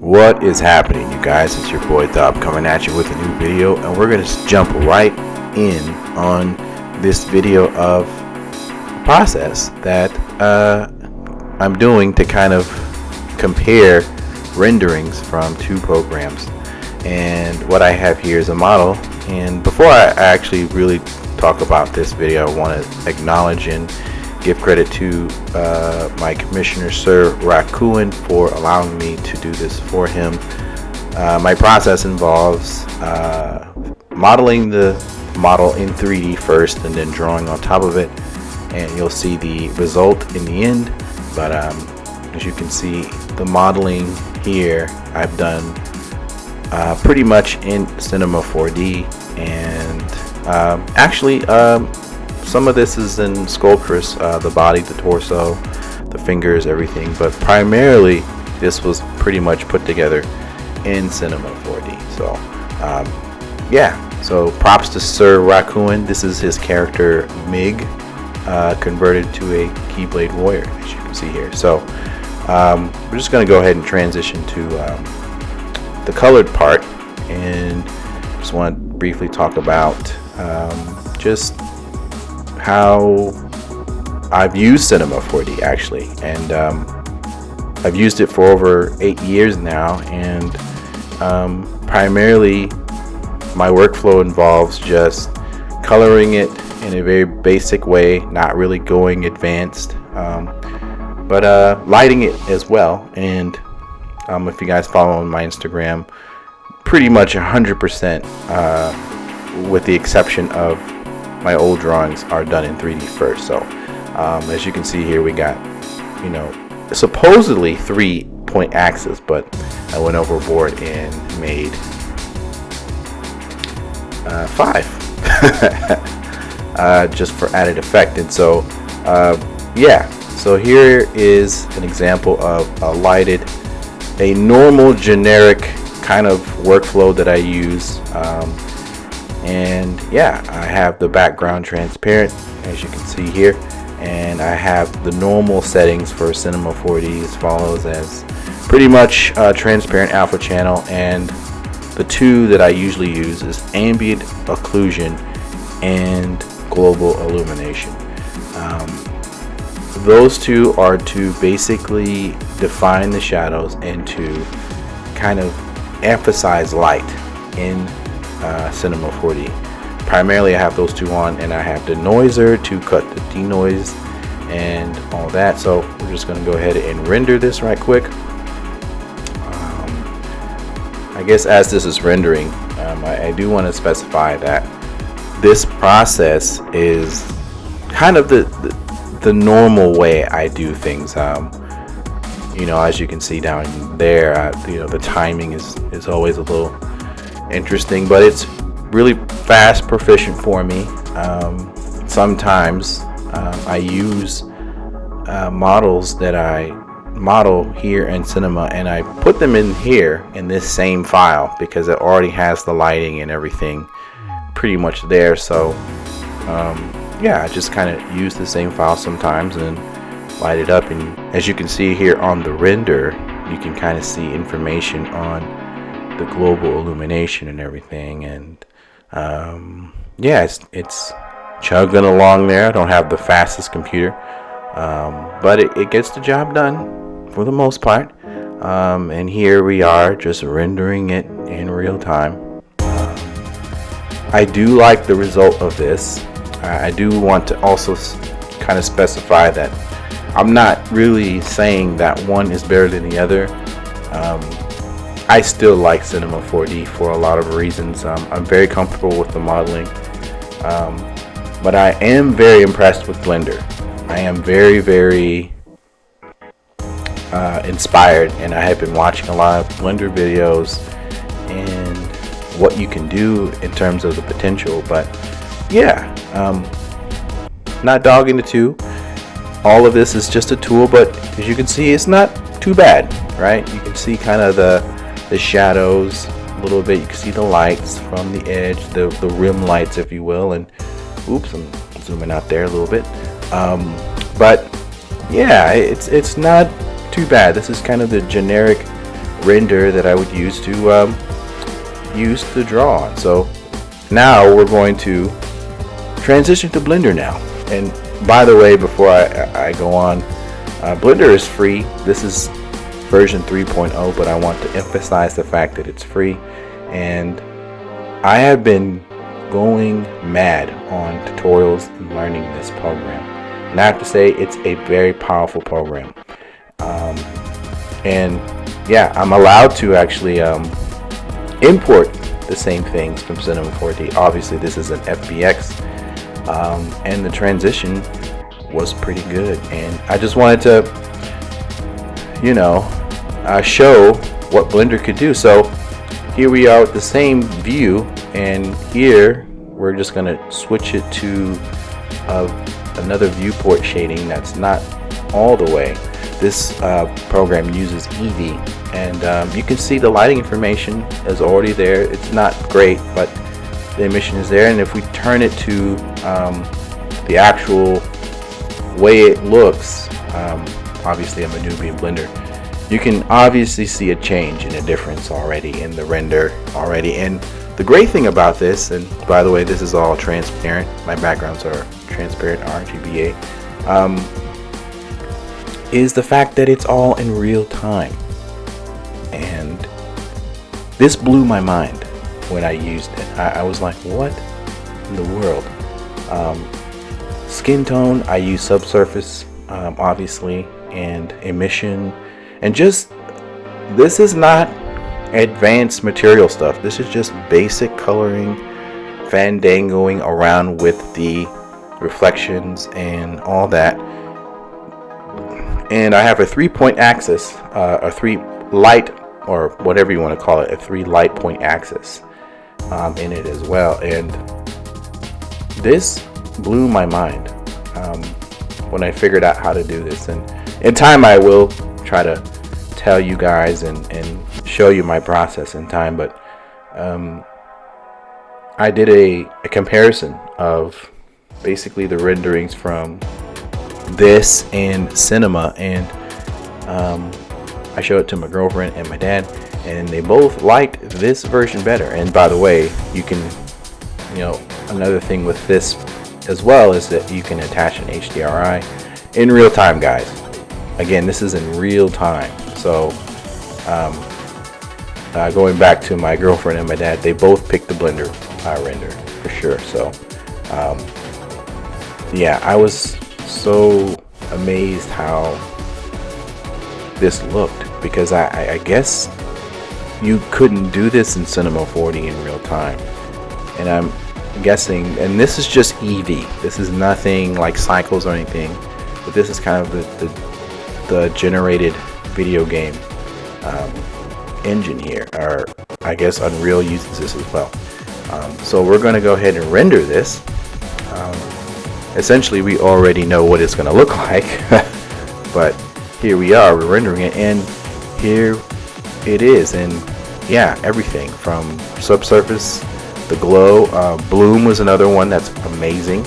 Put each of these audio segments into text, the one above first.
What is happening, you guys? It's your boy Thub coming at you with a new video, and we're going to jump right in on this video of a process that I'm doing to kind of compare renderings from two programs. And what I have here is a model, and before I actually really talk about this video, I want to acknowledge and give credit to my commissioner, Sir Raccoon, for allowing me to do this for him. My process involves modeling the model in 3D first and then drawing on top of it, and you'll see the result in the end. But as you can see, the modeling here I've done pretty much in Cinema 4D, and actually some of this is in Sculptress, the body, the torso, the fingers, everything, but primarily this was pretty much put together in Cinema 4D. So yeah, so props to Sir Raccoon. This is his character Mig, converted to a Keyblade warrior, as you can see here. So we're just going to go ahead and transition to the colored part, and just want to briefly talk about just how I've used Cinema 4D actually, and I've used it for over 8 years now, and primarily my workflow involves just coloring it in a very basic way, not really going advanced, but lighting it as well. And if you guys follow on my Instagram, pretty much 100%, with the exception of my old drawings, are done in 3D first. So as you can see here, we got, supposedly 3-point axis, but I went overboard and made 5 just for added effect. And so yeah, so here is an example of a normal generic kind of workflow that I use. And yeah, I have the background transparent, as you can see here, and I have the normal settings for Cinema 4D as follows, as pretty much transparent alpha channel, and the two that I usually use is ambient occlusion and global illumination. Those two are to basically define the shadows and to kind of emphasize light in Cinema 4D. Primarily I have those two on, and I have the noiser to cut the denoise and all that. So we're just going to go ahead and render this right quick. I guess as this is rendering, I do want to specify that this process is kind of the normal way I do things. As you can see down there, the timing is always a little interesting, but it's really fast, proficient for me. Sometimes I use models that I model here in Cinema, and I put them in here in this same file because it already has the lighting and everything pretty much there. So yeah, I just kind of use the same file sometimes and light it up, and as you can see here on the render, you can kind of see information on the global illumination and everything. And yeah, it's chugging along there. I don't have the fastest computer, but it gets the job done for the most part. And here we are just rendering it in real time. I do like the result of this. I do want to also kind of specify that I'm not really saying that one is better than the other. I still like Cinema 4D for a lot of reasons. I'm very comfortable with the modeling, but I am very impressed with Blender. I am very, very inspired, and I have been watching a lot of Blender videos and what you can do in terms of the potential. But yeah, not dogging the two. All of this is just a tool, but as you can see, it's not too bad, right? You can see kind of the shadows a little bit. You can see the lights from the edge, the rim lights, if you will. And oops, I'm zooming out there a little bit. But yeah, it's not too bad. This is kind of the generic render that I would use to draw on. So now we're going to transition to Blender now. And by the way, before I go on, Blender is free. This is version 3.0, but I want to emphasize the fact that it's free. And I have been going mad on tutorials and learning this program. And I have to say, it's a very powerful program. And yeah, I'm allowed to actually import the same things from Cinema 4D. Obviously, this is an FBX, and the transition was pretty good. And I just wanted to, show what Blender could do. So here we are with the same view, and here we're just going to switch it to another viewport shading that's not all the way. This program uses Eevee, and you can see the lighting information is already there. It's not great, but the emission is there. And if we turn it to the actual way it looks, obviously I'm a newbie in Blender, you can obviously see a change and a difference already in the render already. And the great thing about this, and by the way, this is all transparent, my backgrounds are transparent RGBA, is the fact that it's all in real time. And this blew my mind when I used it. I was like, what in the world? Skin tone, I use subsurface, obviously, and emission, and just, this is not advanced material stuff. This is just basic coloring, fandangoing around with the reflections and all that. And I have a 3-point axis, a 3 light, or whatever you want to call it, a 3 light point axis in it as well. And this blew my mind when I figured out how to do this. And in time I will try to tell you guys and show you my process in time, but I did a comparison of basically the renderings from this and Cinema, and I showed it to my girlfriend and my dad, and they both liked this version better. And by the way, you can, another thing with this as well is that you can attach an HDRI in real time, guys. Again, this is in real time. So going back to my girlfriend and my dad, they both picked the Blender render for sure. So yeah, I was so amazed how this looked, because I guess you couldn't do this in Cinema 4D in real time. And I'm guessing, and this is just Eevee, this is nothing like cycles or anything, but this is kind of the generated video game engine here, or I guess Unreal uses this as well. So we're going to go ahead and render this. Essentially, we already know what it's going to look like, but here we are, we're rendering it, and here it is. And yeah, everything from subsurface, the glow, bloom was another one that's amazing,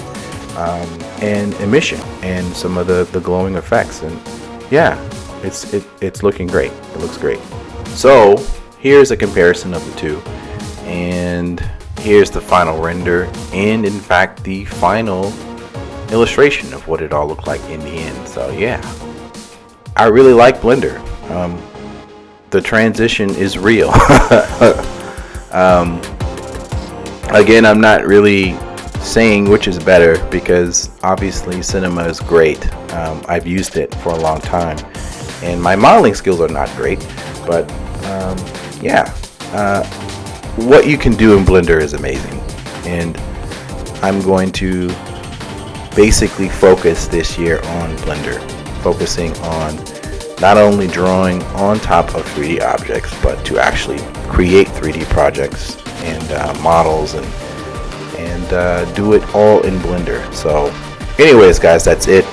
and emission, and some of the glowing effects. And yeah, it's looking great. It looks great. So here's a comparison of the two, and here's the final render, and in fact the final illustration of what it all looked like in the end. So yeah, I really like Blender. The transition is real. Again, I'm not really saying which is better, because obviously Cinema is great. I've used it for a long time, and my modeling skills are not great, but yeah, what you can do in Blender is amazing. And I'm going to basically focus this year on Blender, focusing on not only drawing on top of 3D objects, but to actually create 3D projects and models and do it all in Blender. So anyways, guys, that's it.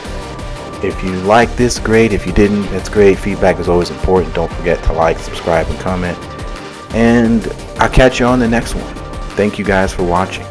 If you like this, great. If you didn't, that's great. Feedback is always important. Don't forget to like, subscribe, and comment, and I'll catch you on the next one. Thank you guys for watching.